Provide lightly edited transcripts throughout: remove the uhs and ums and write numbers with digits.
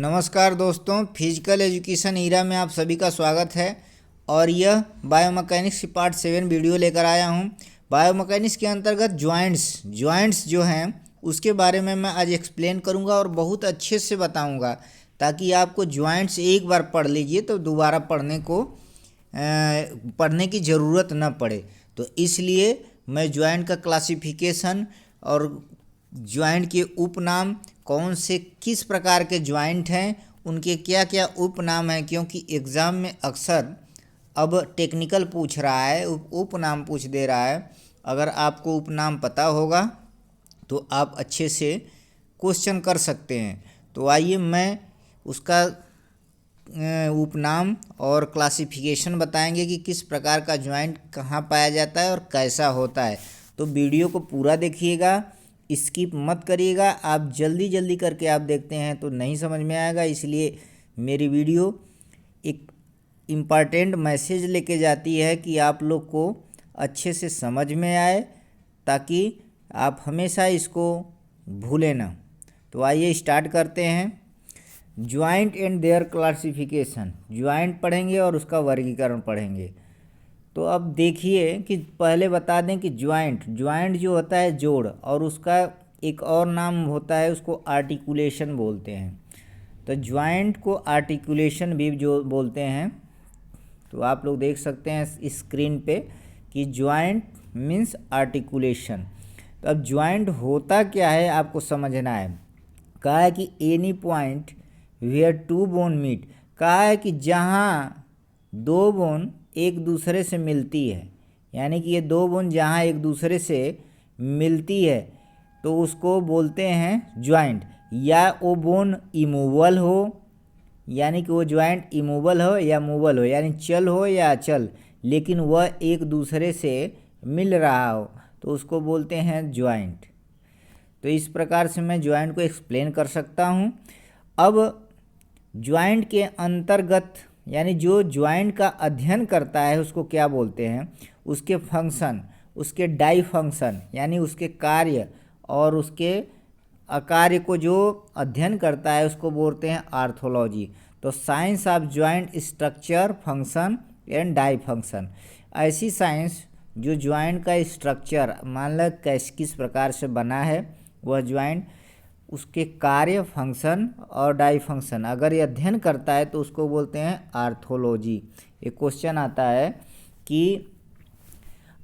नमस्कार दोस्तों, physical education Ira में आप सभी का स्वागत है। और यह बायोमैकेनिक्स की पार्ट 7 वीडियो लेकर आया हूं। बायोमैकेनिक्स के अंतर्गत जॉइंट्स जो हैं उसके बारे में मैं आज एक्सप्लेन करूंगा और बहुत अच्छे से बताऊंगा, ताकि आपको जॉइंट्स एक बार पढ़ लीजिए तो दोबारा पढ़ने की ज़रूरत न पड़े। तो इसलिए मैं जॉइंट का क्लासिफिकेशन और जॉइंट के उपनाम, कौन से किस प्रकार के जॉइंट हैं, उनके क्या क्या उपनाम हैं, क्योंकि एग्ज़ाम में अक्सर अब टेक्निकल पूछ रहा है, उपनाम पूछ दे रहा है। अगर आपको उपनाम पता होगा तो आप अच्छे से क्वेश्चन कर सकते हैं। तो आइए मैं उसका उपनाम और क्लासिफिकेशन बताएंगे कि किस प्रकार का जॉइंट कहाँ पाया जाता है और कैसा होता है। तो वीडियो को पूरा देखिएगा, स्किप मत करिएगा। आप जल्दी करके आप देखते हैं तो नहीं समझ में आएगा, इसलिए मेरी वीडियो एक इम्पॉर्टेंट मैसेज लेके जाती है कि आप लोग को अच्छे से समझ में आए, ताकि आप हमेशा इसको भूलें ना। तो आइए स्टार्ट करते हैं। Joint and there classification, joint पढ़ेंगे और उसका वर्गीकरण पढ़ेंगे। तो अब देखिए कि पहले बता दें कि जॉइंट जो होता है जोड़, और उसका एक और नाम होता है, उसको आर्टिकुलेशन बोलते हैं। तो जॉइंट को आर्टिकुलेशन भी जो बोलते हैं। तो आप लोग देख सकते हैं स्क्रीन पे कि जॉइंट मीन्स आर्टिकुलेशन। तो अब जॉइंट होता क्या है आपको समझना है। कहा है कि any point where two bone meet, कहा है कि जहाँ दो बोन एक दूसरे से मिलती है, यानी कि ये दो बोन जहाँ एक दूसरे से मिलती है तो उसको बोलते हैं जॉइंट। या वो बोन इमूवल हो, यानी कि वो जॉइंट इमूवल हो या मूवल हो, यानी चल हो या अचल, लेकिन वह एक दूसरे से मिल रहा हो, तो उसको बोलते हैं जॉइंट। तो इस प्रकार से मैं जॉइंट को एक्सप्लेन कर सकता हूँ। अब जॉइंट के अंतर्गत, यानी जो जॉइंट का अध्ययन करता है उसको क्या बोलते हैं, उसके फंक्शन, उसके डाई फंक्शन, यानी उसके कार्य और उसके अकार्य को जो अध्ययन करता है उसको बोलते हैं आर्थोलॉजी। तो science of joint structure, function and dysfunction, ऐसी साइंस जो जॉइंट का स्ट्रक्चर, मान लो किस प्रकार से बना है वह जॉइंट, उसके कार्य, फंक्शन और डाई फंक्शन अगर ये अध्ययन करता है तो उसको बोलते हैं आर्थोलॉजी। एक क्वेश्चन आता है कि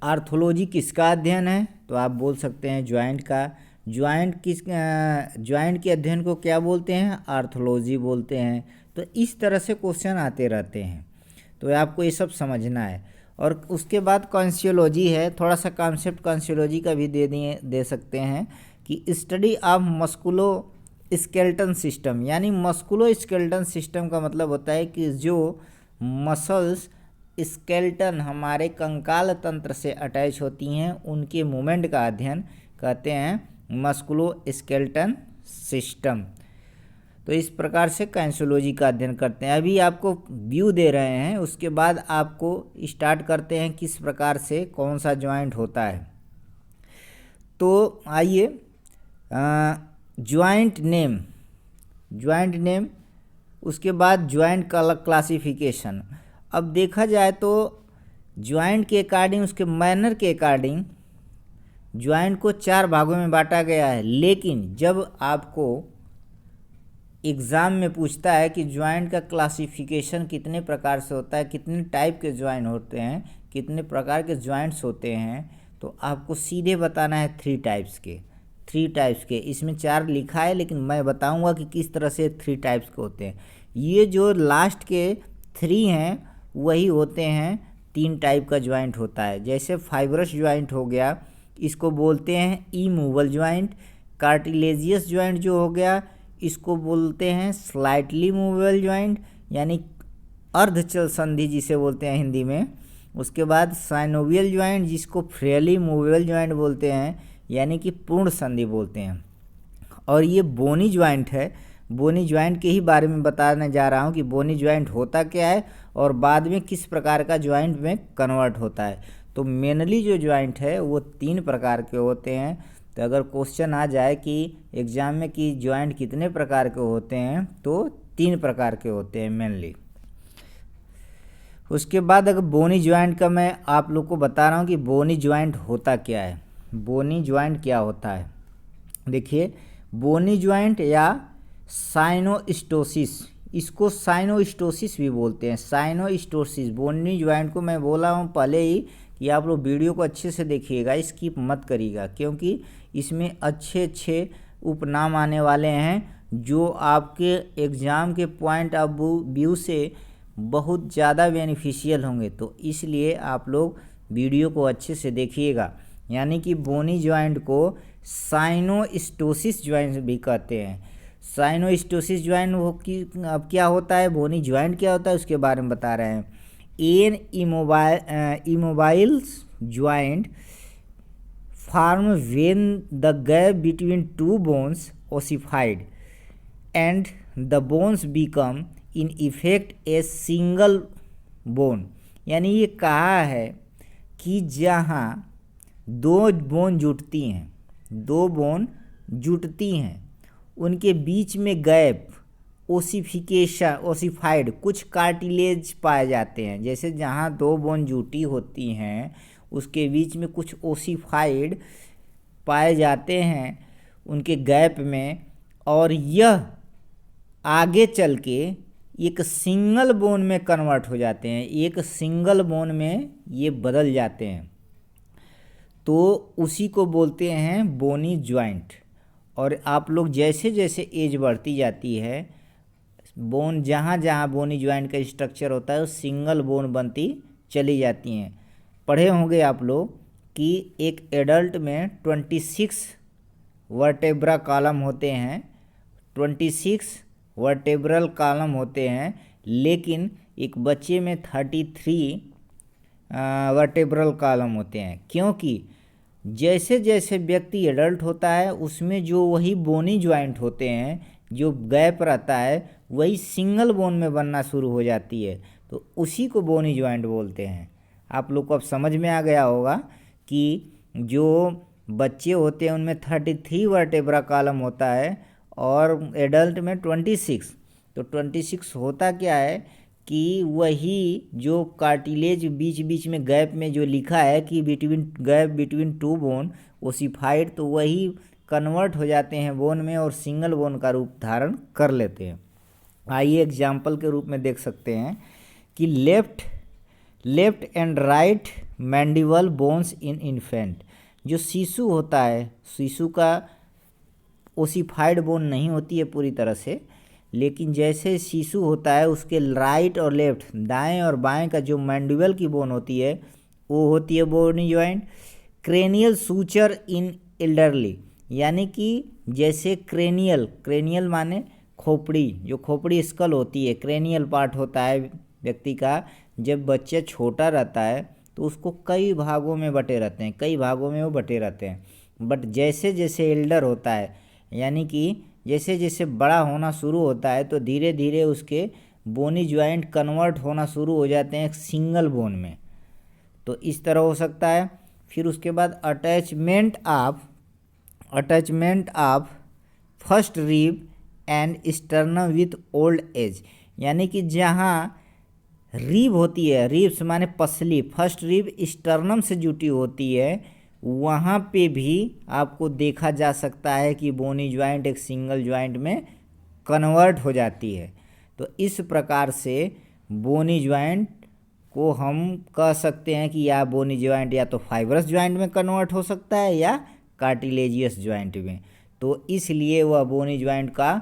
आर्थोलॉजी किसका अध्ययन है, तो आप बोल सकते हैं जॉइंट का। जॉइंट के अध्ययन को क्या बोलते हैं, आर्थोलॉजी बोलते हैं। तो इस तरह से क्वेश्चन आते रहते हैं, तो आपको ये सब समझना है। और उसके बाद कॉन्शियोलॉजी है, थोड़ा सा कॉन्सेप्ट कॉन्शियोलॉजी का भी दे सकते हैं कि स्टडी ऑफ मस्कुलो स्केलेटन सिस्टम, यानी मस्कुलो स्केलेटन सिस्टम का मतलब होता है कि जो मसल्स स्केलेटन हमारे कंकाल तंत्र से अटैच होती हैं उनके मूवमेंट का अध्ययन कहते हैं मस्कुलो स्केलेटन सिस्टम। तो इस प्रकार से काइंसोलॉजी का अध्ययन करते हैं। अभी आपको व्यू दे रहे हैं, उसके बाद आपको स्टार्ट करते हैं किस प्रकार से कौन सा जॉइंट होता है। तो आइए जॉइंट नेम, उसके बाद जॉइंट क्लासिफिकेशन। अब देखा जाए तो जॉइंट के अकॉर्डिंग, उसके मैनर के अकॉर्डिंग जॉइंट को 4 भागों में बांटा गया है। लेकिन जब आपको एग्ज़ाम में पूछता है कि जॉइंट का क्लासिफिकेशन कितने प्रकार से होता है, कितने टाइप के जॉइंट होते हैं, कितने प्रकार के जॉइंट्स होते हैं, तो आपको सीधे बताना है 3 टाइप्स के। इसमें 4 लिखा है, लेकिन मैं बताऊंगा कि किस तरह से 3 टाइप्स के होते हैं। ये जो लास्ट के 3 हैं वही होते हैं 3 टाइप का जॉइंट होता है। जैसे फाइब्रस जॉइंट हो गया, इसको बोलते हैं इमूवल जॉइंट। कार्टिलेजियस जॉइंट जो हो गया, इसको बोलते हैं स्लाइटली मूवेबल जॉइंट, यानी अर्धचल संधि जिसे बोलते हैं हिंदी में। उसके बाद साइनोवियल जॉइंट, जिसको फ्रीली मूवेबल जॉइंट बोलते हैं, यानी कि पूर्ण संधि बोलते हैं। और ये बोनी जॉइंट है। बोनी जॉइंट के ही बारे में बताने जा रहा हूँ कि बोनी जॉइंट होता क्या है और बाद में किस प्रकार का जॉइंट में कन्वर्ट होता है। तो मेनली जो जॉइंट है वो 3 प्रकार के होते हैं। तो अगर क्वेश्चन आ जाए कि एग्ज़ाम में कि जॉइंट कितने प्रकार के होते हैं, तो 3 प्रकार के होते हैं मेनली। उसके बाद अगर बोनी ज्वाइंट का मैं आप लोग को बता रहा हूँ कि बोनी ज्वाइंट होता क्या है। बोनी ज्वाइंट क्या होता है, देखिए बोनी ज्वाइंट या साइनोस्टोसिस, इसको साइनोस्टोसिस भी बोलते हैं। साइनोस्टोसिस बोनी ज्वाइंट को मैं बोला हूँ पहले ही कि आप लोग वीडियो को अच्छे से देखिएगा, स्किप मत करिएगा, क्योंकि इसमें अच्छे अच्छे उपनाम आने वाले हैं जो आपके एग्ज़ाम के पॉइंट ऑफ व्यू से बहुत ज़्यादा बेनिफिशियल होंगे। तो इसलिए आप लोग वीडियो को अच्छे से देखिएगा। यानी कि बोनी ज्वाइंट को साइनोस्टोसिस ज्वाइंट भी कहते हैं। साइनोस्टोसिस ज्वाइंट वो कि अब क्या होता है, बोनी ज्वाइंट क्या होता है उसके बारे में बता रहे हैं। An immobile joint form when the gap between two bones ossified and the bones become in effect a single bone. यानी ये कहा है कि जहाँ दो बोन जुटती हैं उनके बीच में गैप ओसिफाइड कुछ कार्टिलेज पाए जाते हैं। जैसे जहाँ दो बोन जुटी होती हैं उसके बीच में कुछ ओसिफाइड पाए जाते हैं उनके गैप में, और यह आगे चल के एक सिंगल बोन में कन्वर्ट हो जाते हैं, एक सिंगल बोन में ये बदल जाते हैं, तो उसी को बोलते हैं बोनी ज्वाइंट। और आप लोग जैसे जैसे एज बढ़ती जाती है, बोन जहाँ जहाँ बोनी ज्वाइंट का स्ट्रक्चर होता है सिंगल बोन बनती चली जाती हैं। पढ़े होंगे आप लोग कि एक एडल्ट में 26 वर्टेब्रा कॉलम होते हैं, 26 वर्टेब्रल कॉलम होते हैं, लेकिन एक बच्चे में 33 वर्टेब्रल कॉलम होते हैं। क्योंकि जैसे जैसे व्यक्ति एडल्ट होता है उसमें जो वही बोनी ज्वाइंट होते हैं, जो गैप रहता है वही सिंगल बोन में बनना शुरू हो जाती है, तो उसी को बोनी ज्वाइंट बोलते हैं। आप लोग को अब समझ में आ गया होगा कि जो बच्चे होते हैं उनमें 33 वर्टेब्रा कॉलम होता है और एडल्ट में 26। तो 26 होता क्या है कि वही जो कार्टिलेज बीच बीच में गैप में जो लिखा है कि gap between to bone ossified, तो वही कन्वर्ट हो जाते हैं बोन में और सिंगल बोन का रूप धारण कर लेते हैं। आइए एग्जाम्पल के रूप में देख सकते हैं कि left and right mandible bones in infant. जो शिशु होता है, शिशु का ओसिफाइड बोन नहीं होती है पूरी तरह से, लेकिन जैसे शिशु होता है उसके राइट और लेफ्ट, दाएं और बाएं का जो मैंडिबल की बोन होती है वो होती है bony joint. Cranial suture in elderly, यानी कि जैसे क्रेनियल माने खोपड़ी, जो खोपड़ी स्कल होती है, क्रेनियल पार्ट होता है व्यक्ति का। जब बच्चा छोटा रहता है तो उसको कई भागों में बटे रहते हैं, कई भागों में वो बटे रहते हैं। बट जैसे जैसे एल्डर होता है, यानी कि जैसे जैसे बड़ा होना शुरू होता है, तो धीरे धीरे उसके बोनी ज्वाइंट कन्वर्ट होना शुरू हो जाते हैं एक सिंगल बोन में। तो इस तरह हो सकता है। फिर उसके बाद attachment of first rib end sternum with old age, यानी कि जहाँ रिब होती है, रिब्स माने पसली, फर्स्ट रिब स्टर्नम से जुटी होती है, वहाँ पे भी आपको देखा जा सकता है कि बोनी ज्वाइंट एक सिंगल ज्वाइंट में कन्वर्ट हो जाती है। तो इस प्रकार से बोनी ज्वाइंट को हम कह सकते हैं कि या बोनी ज्वाइंट या तो फाइब्रस ज्वाइंट में कन्वर्ट हो सकता है या कार्टिलेजियस ज्वाइंट में। तो इसलिए वह बोनी ज्वाइंट का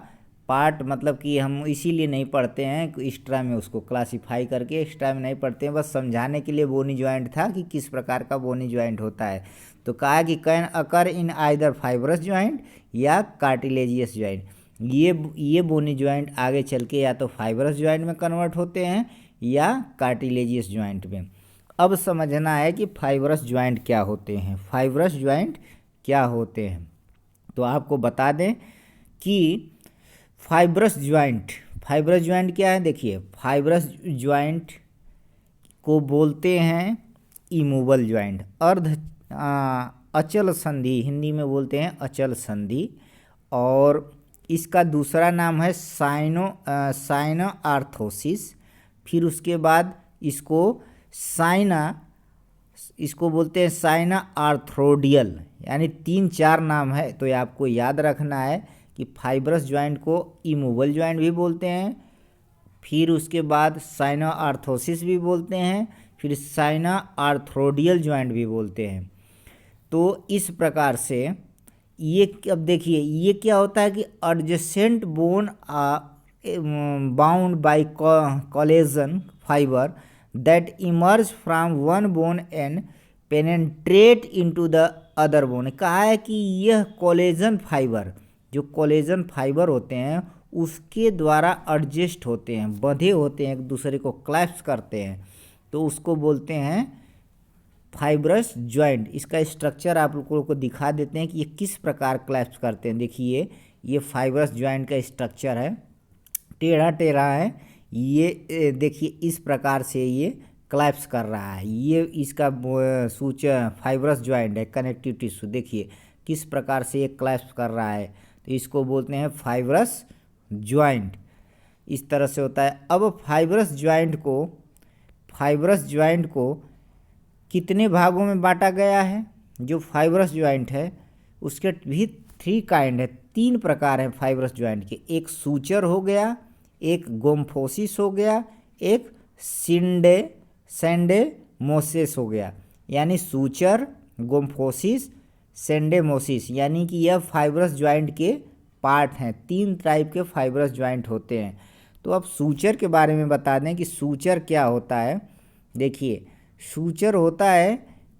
पार्ट, मतलब कि हम इसीलिए नहीं पढ़ते हैं एक्स्ट्रा में, उसको क्लासिफाई करके एक्स्ट्रा में नहीं पढ़ते हैं, बस समझाने के लिए बोनी ज्वाइंट था कि किस प्रकार का बोनी ज्वाइंट होता है। तो कहा कि can occur in either fibrous joint या कार्टिलेजियस ज्वाइंट। ये बोनी ज्वाइंट आगे चल के या तो फाइब्रस ज्वाइंट में कन्वर्ट होते हैं या कार्टिलेजियस ज्वाइंट में। अब समझना है कि फाइब्रस ज्वाइंट क्या होते हैं, फाइब्रस ज्वाइंट क्या होते हैं। तो आपको बता दें कि फाइब्रस ज्वाइंट क्या है। देखिए, फाइब्रस ज्वाइंट को बोलते हैं इमूवल ज्वाइंट, अचल संधि, हिंदी में बोलते हैं अचल संधि। और इसका दूसरा नाम है साइनो आर्थोसिस। फिर उसके बाद इसको बोलते हैं साइना आर्थ्रोडियल, यानी 3-4 नाम है। तो ये आपको याद रखना है कि फाइब्रस ज्वाइंट को इमूवल ज्वाइंट भी बोलते हैं, फिर उसके बाद साइना आर्थोसिस भी बोलते हैं, फिर साइना आर्थ्रोडियल ज्वाइंट भी बोलते हैं। तो इस प्रकार से ये, अब देखिए ये क्या होता है कि adjacent bone bound by collagen fibre that emerge from one bone and penetrate into the other bone. कहा है कि यह कोलेजन फाइबर, जो कोलेजन फाइबर होते हैं उसके द्वारा एडजस्ट होते हैं, बंधे होते हैं, एक दूसरे को क्लैप्स करते हैं, तो उसको बोलते हैं फाइब्रस ज्वाइंट। इसका स्ट्रक्चर आप लोगों को दिखा देते हैं कि ये किस प्रकार क्लैप्स करते हैं। देखिए ये फाइब्रस ज्वाइंट का स्ट्रक्चर है, टेढ़ा टेढ़ा है, ये देखिए इस प्रकार से ये क्लैप्स कर रहा है। ये इसका सूचर फाइब्रस ज्वाइंट है, कनेक्टिव टिश्यू। देखिए किस प्रकार से ये क्लैप्स कर रहा है, तो इसको बोलते हैं फाइब्रस ज्वाइंट। इस तरह से होता है। अब फाइब्रस ज्वाइंट को कितने भागों में बांटा गया है? जो फाइब्रस ज्वाइंट है उसके भी 3 काइंड है, 3 प्रकार हैं फाइब्रस ज्वाइंट के। एक सूचर हो गया, एक गोम्फोसिस हो गया, एक सेंडेमोसिस हो गया। यानी सूचर, गोम्फोसिस, सेंडेमोसिस, यानी कि यह फाइब्रस ज्वाइंट के पार्ट हैं। 3 टाइप के फाइब्रस ज्वाइंट होते हैं। तो अब सूचर के बारे में बता दें कि सूचर क्या होता है। देखिए सूचर होता है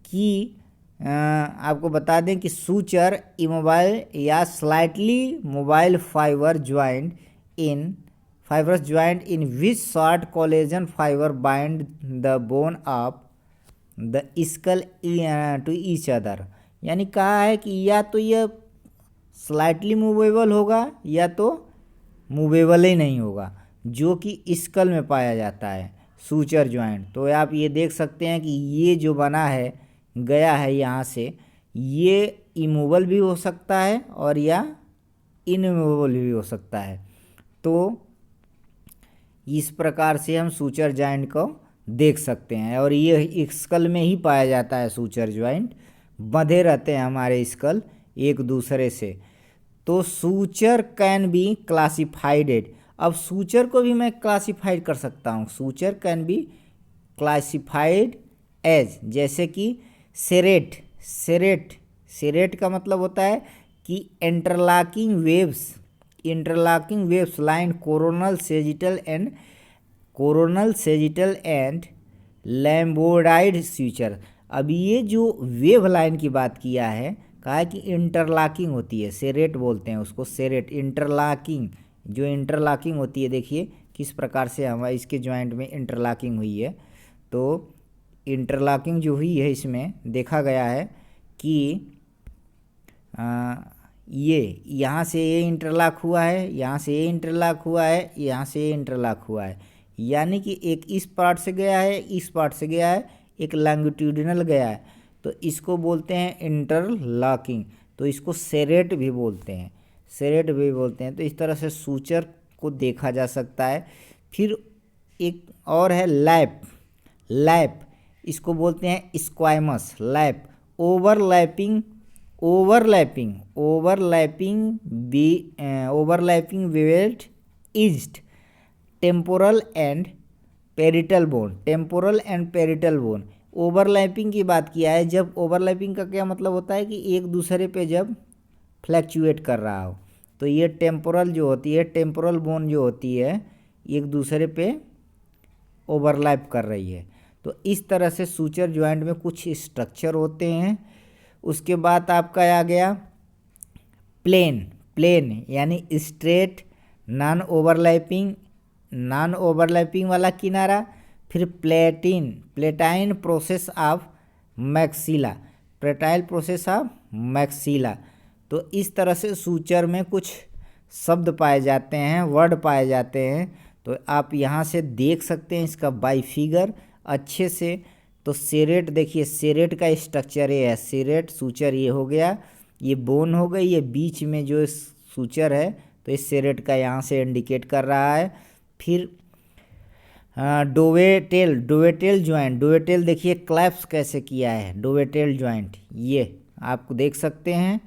कि आपको बता दें कि सूचर इमोबाइल या slightly mobile fibrous joint in which short collagen fibre bind the bone of the skull to each other. यानी कहा है कि या तो यह स्लाइटली मूवेबल होगा या तो मूवेबल ही नहीं होगा, जो कि स्कल में पाया जाता है सूचर ज्वाइंट। तो आप ये देख सकते हैं कि ये जो बना है गया है यहाँ से, ये इमूवल भी हो सकता है और या इनमूवेबल भी हो सकता है। तो इस प्रकार से हम सूचर ज्वाइंट को देख सकते हैं। और ये स्कल में ही पाया जाता है। सूचर ज्वाइंट बंधे रहते हैं हमारे स्कल एक दूसरे से। तो सूचर कैन बी क्लासिफाइड। अब सूचर को भी मैं क्लासिफाइड कर सकता हूँ। Suture can be classified as, जैसे कि सेरेट का मतलब होता है कि interlocking waves line coronal sagittal and lambdoid suture. अब ये जो वेव लाइन की बात किया है, कहा है कि इंटरलॉकिंग होती है, सेरेट बोलते हैं उसको, सेरेट इंटरलॉकिंग होती है। देखिए किस प्रकार से हमारे इसके जॉइंट में इंटरलॉकिंग हुई है। तो इंटरलॉकिंग जो हुई है इसमें देखा गया है कि ये यहाँ से ये इंटरलॉक हुआ है, यहाँ से ये इंटरलॉक हुआ है, यहाँ से ये इंटरलॉक हुआ है। यानी कि एक इस पार्ट से गया है, इस पार्ट से गया है, एक लॉन्गिट्यूडिनल गया है। तो इसको बोलते हैं इंटरलॉकिंग। तो इसको सेरेट भी बोलते हैं। तो इस तरह से सूचर को देखा जा सकता है। फिर एक और है लैप, इसको बोलते हैं स्क्वाइमस लैप। ओवरलैपिंग वेल्ट इज्ड temporal and parietal bone. Overlapping की बात किया है। जब ओवरलैपिंग का क्या मतलब होता है कि एक दूसरे पे जब फ्लैक्चुएट कर रहा हो, तो ये टेम्पोरल बोन जो होती है एक दूसरे पे ओवरलैप कर रही है। तो इस तरह से सूचर ज्वाइंट में कुछ स्ट्रक्चर होते हैं। उसके बाद आपका आ गया प्लेन यानी स्ट्रेट, नॉन ओवरलैपिंग वाला किनारा। फिर प्लेटाइन प्रोसेस ऑफ मैक्सिला। तो इस तरह से सूचर में कुछ शब्द पाए जाते हैं, वर्ड पाए जाते हैं। तो आप यहाँ से देख सकते हैं इसका बाई फिगर अच्छे से। तो सेरेट, देखिए सेरेट का स्ट्रक्चर ये है, सेरेट सूचर ये हो गया, ये बोन हो गई, ये बीच में जो सूचर है तो इस सेरेट का यहाँ से इंडिकेट कर रहा है। फिर डोवेटेल ज्वाइंट, डोवेटेल देखिए क्लैप्स कैसे किया है डोवेटेल ज्वाइंट, ये आपको देख सकते हैं।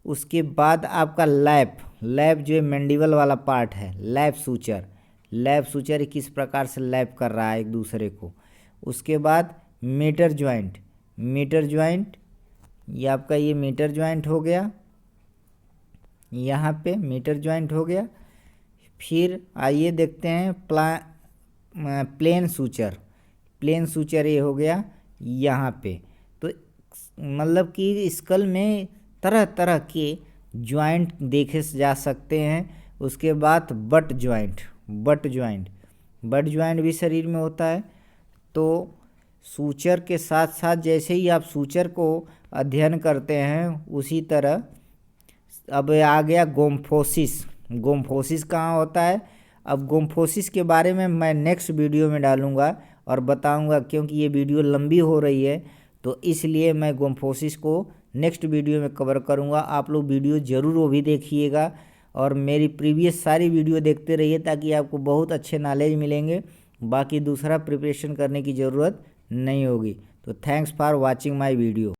उसके बाद आपका लैप जो मैंडिबल वाला पार्ट है, लैप सूचर किस प्रकार से लैप कर रहा है एक दूसरे को। उसके बाद मीटर ज्वाइंट, ये आपका ये मीटर ज्वाइंट हो गया, यहाँ पे मीटर ज्वाइंट हो गया। फिर आइए देखते हैं प्लेन सूचर ये हो गया यहाँ पे। तो मतलब कि स्कल में तरह तरह के ज्वाइंट देखे जा सकते हैं। उसके बाद बट ज्वाइंट भी शरीर में होता है। तो सूचर के साथ साथ जैसे ही आप सूचर को अध्ययन करते हैं उसी तरह अब आ गया गोम्फोसिस कहाँ होता है। अब गोम्फोसिस के बारे में मैं नेक्स्ट वीडियो में डालूँगा और बताऊँगा, क्योंकि ये वीडियो लंबी हो रही है तो इसलिए मैं गोम्फोसिस को नेक्स्ट वीडियो में कवर करूँगा। आप लोग वीडियो ज़रूर वो भी देखिएगा और मेरी प्रीवियस सारी वीडियो देखते रहिए ताकि आपको बहुत अच्छे नॉलेज मिलेंगे। बाकी दूसरा प्रिपरेशन करने की ज़रूरत नहीं होगी। तो thanks for watching my video.